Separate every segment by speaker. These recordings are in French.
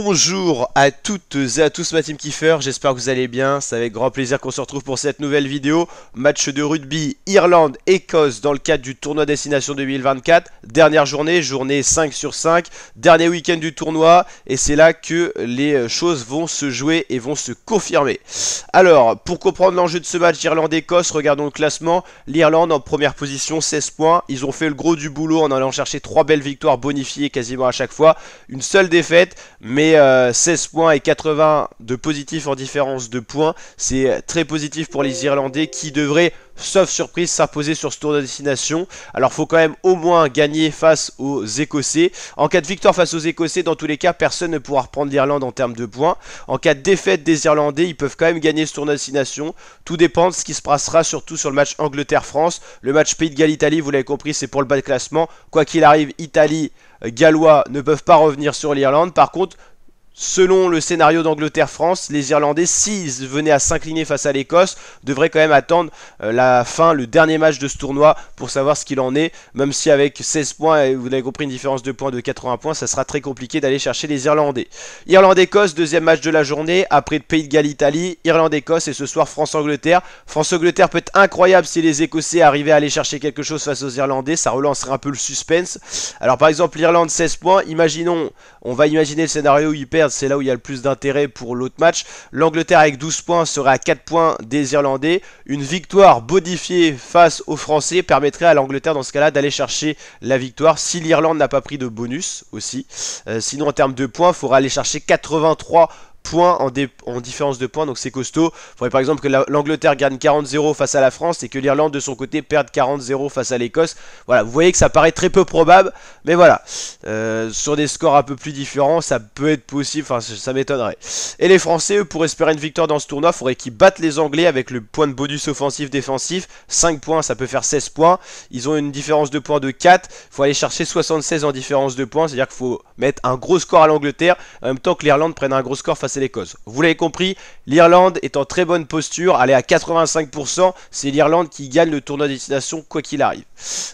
Speaker 1: Bonjour à toutes et à tous ma team kiffer, j'espère que vous allez bien, c'est avec grand plaisir qu'on se retrouve pour cette nouvelle vidéo. Match de rugby Irlande-Écosse dans le cadre du tournoi Destination 2024. Dernière journée, journée 5 sur 5, dernier week-end du tournoi et c'est là que les choses vont se jouer et vont se confirmer. Alors, pour comprendre l'enjeu de ce match Irlande-Écosse, regardons le classement. L'Irlande en première position, 16 points, ils ont fait le gros du boulot en allant chercher 3 belles victoires bonifiées quasiment à chaque fois. Une seule défaite, mais 16 points et 80 de positif en différence de points. C'est très positif pour les Irlandais qui devraient, sauf surprise, s'imposer sur ce tour de destination. Alors faut quand même au moins gagner face aux Écossais. En cas de victoire face aux Écossais, dans tous les cas, personne ne pourra reprendre l'Irlande en termes de points. En cas de défaite des Irlandais, ils peuvent quand même gagner ce tour de destination. Tout dépend de ce qui se passera, surtout sur le match Angleterre-France. Le match Pays de Galles-Italie, vous l'avez compris, c'est pour le bas de classement. Quoi qu'il arrive, Italie, Gallois ne peuvent pas revenir sur l'Irlande. Par contre, selon le scénario d'Angleterre-France, les Irlandais, s'ils venaient à s'incliner face à l'Écosse, devraient quand même attendre la fin, le dernier match de ce tournoi pour savoir ce qu'il en est. Même si avec 16 points, et vous l'avez compris, une différence de points de 80 points, ça sera très compliqué d'aller chercher les Irlandais. Irlande-Écosse, deuxième match de la journée, après le Pays de Galles-Italie, Irlande-Écosse et ce soir France-Angleterre. France-Angleterre peut être incroyable si les Écossais arrivaient à aller chercher quelque chose face aux Irlandais, ça relancerait un peu le suspense. Alors par exemple, l'Irlande 16 points, imaginons, on va imaginer le scénario où ils perdent, c'est là où il y a le plus d'intérêt pour l'autre match. L'Angleterre avec 12 points serait à 4 points des Irlandais. Une victoire bonifiée face aux Français permettrait à l'Angleterre dans ce cas-là d'aller chercher la victoire si l'Irlande n'a pas pris de bonus aussi. Sinon en termes de points, il faudra aller chercher 83 points en différence de points, donc c'est costaud. Il faudrait par exemple que l'Angleterre gagne 40-0 face à la France et que l'Irlande de son côté perde 40-0 face à l'Écosse. Voilà, vous voyez que ça paraît très peu probable, mais voilà, sur des scores un peu plus différents, ça peut être possible, enfin ça m'étonnerait. Et les Français, eux, pour espérer une victoire dans ce tournoi, il faudrait qu'ils battent les Anglais avec le point de bonus offensif-défensif. 5 points, ça peut faire 16 points. Ils ont une différence de points de 4. Il faut aller chercher 76 en différence de points, c'est-à-dire qu'il faut mettre un gros score à l'Angleterre, en même temps que l'Irlande prenne un gros score face à l'Écosse. Vous l'avez compris, l'Irlande est en très bonne posture, elle est à 85%, c'est l'Irlande qui gagne le tournoi de destination quoi qu'il arrive.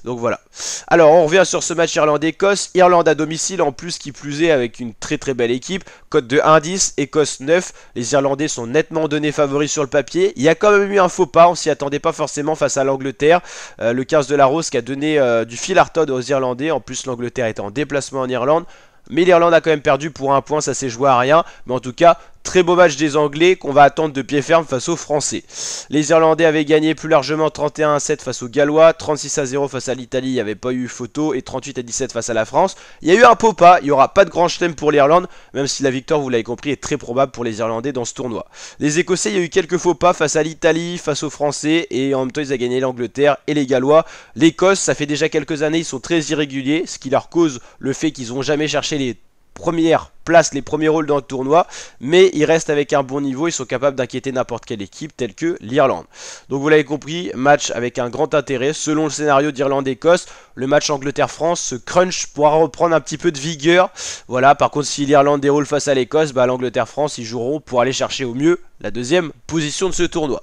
Speaker 1: Donc voilà. Alors on revient sur ce match Irlande-Écosse, Irlande à domicile en plus qui plus est avec une très belle équipe, cote de 1,10, Écosse 9, les Irlandais sont nettement donnés favoris sur le papier, il y a quand même eu un faux pas, on s'y attendait pas forcément face à l'Angleterre, le 15 de la Rose qui a donné du fil à retordre aux Irlandais, en plus l'Angleterre était en déplacement en Irlande. Mais l'Irlande a quand même perdu pour un point, ça s'est joué à rien. Mais en tout cas, très beau match des Anglais qu'on va attendre de pied ferme face aux Français. Les Irlandais avaient gagné plus largement 31-7 face aux Gallois, 36-0 face à l'Italie, il n'y avait pas eu photo, et 38-17 face à la France. Il y a eu un pot pas, il n'y aura pas de grand chelem pour l'Irlande, même si la victoire, vous l'avez compris, est très probable pour les Irlandais dans ce tournoi. Les Écossais, il y a eu quelques faux pas face à l'Italie, face aux Français, et en même temps, ils ont gagné l'Angleterre et les Gallois. L'Écosse, ça fait déjà quelques années, ils sont très irréguliers, ce qui leur cause le fait qu'ils n'ont jamais cherché les premières places, les premiers rôles dans le tournoi, mais ils restent avec un bon niveau, ils sont capables d'inquiéter n'importe quelle équipe telle que l'Irlande. Donc vous l'avez compris, match avec un grand intérêt, selon le scénario d'Irlande-Écosse, le match Angleterre-France, ce crunch pourra reprendre un petit peu de vigueur. Voilà, par contre si l'Irlande déroule face à l'Écosse, bah, l'Angleterre-France ils joueront pour aller chercher au mieux la deuxième position de ce tournoi.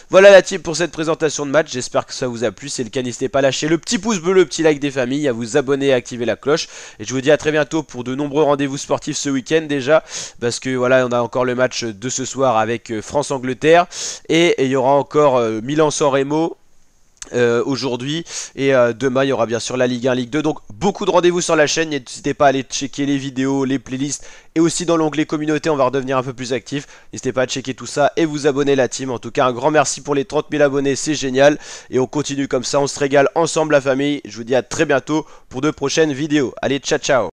Speaker 1: Voilà la team pour cette présentation de match, j'espère que ça vous a plu, si c'est le cas n'hésitez pas à lâcher le petit pouce bleu, le petit like des familles, à vous abonner et à activer la cloche, et je vous dis à très bientôt pour de nombreux rendez-vous sportifs ce week-end déjà, parce que voilà on a encore le match de ce soir avec France-Angleterre, et il y aura encore Milan-San Remo aujourd'hui, et demain il y aura bien sûr la Ligue 1, Ligue 2, donc beaucoup de rendez-vous sur la chaîne, n'hésitez pas à aller checker les vidéos, les playlists, et aussi dans l'onglet communauté on va redevenir un peu plus actif, n'hésitez pas à checker tout ça et vous abonner la team. En tout cas un grand merci pour les 30 000 abonnés, c'est génial, et on continue comme ça, on se régale ensemble la famille, je vous dis à très bientôt pour de prochaines vidéos, allez ciao ciao.